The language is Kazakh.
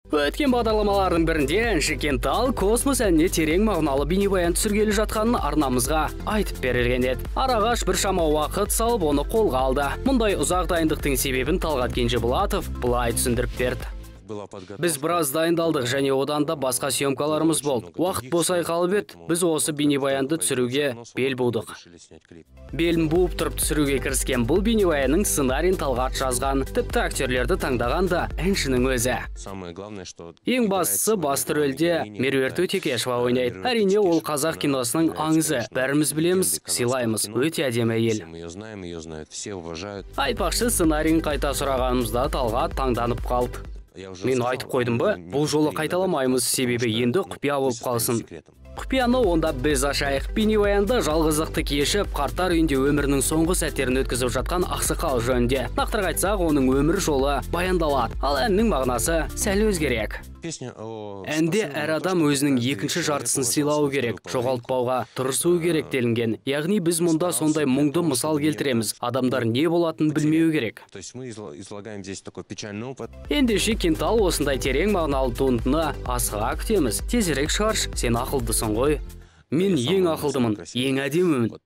Өткен бағдарламалардың бірінде әнші Кентал космос әніне терең мағыналы бейнебаян түсіргелі жатқанын арнамызға айтып берген еді. Араға біршама уақыт салып оны қолға алды. Мұндай ұзақ дайындықтың себебін Талғат Кенжеболатов былай түсіндіріп берді. Біз біраз дайындалдық және одан да басқа съемкаларымыз болды. Уақыт босай қалып еді, біз осы бейнебаянды түсіруге бел будық. Белін буып тұрып түсіруге кіріскен бұл бейнебаянның сценарийін Талғат жазған, тіпті актерлерді таңдаған да әншінің өзі. Ең бастысы басты рөлде Меруерт Өтекешева ойнайды. Әрине ол қазақ киносының аңызы, бәріміз білеміз, сыйлаймыз, өте әдемі әйел. Айтпақшы, сценарийін қайта сұрағанымызда Талғат таңданып қалды. Мен айтып қойдым ба, бұл жолы қайталамаймыз, себебі енді құпия болып қалсын. Құпияны онда біз ашайық. Бейнебаянда жалғыздықты кешіп, қарттар үйінде өмірінің соңғы сәттерін өткізіп жатқан ақсақал жөнінде. Нақтырақ айтсақ, оның өмір жолы баяндалады. Ал әннің мағынасы сәл өзгерек. Әнде әр адам өзінің екінші жартысын сыйлауы керек, жоғалтпауға тырысуы керек делінген. Яғни біз мұнда сондай мұңды мысал келтіреміз. Адамдар не болатынын білмеу керек. Ендеше Кентал осындай терең мағыналы туындыны асыға күтеміз. Тезірек шығаршы, сен ақылдысың ғой. Мен ең ақылдымын, ең әдемімін.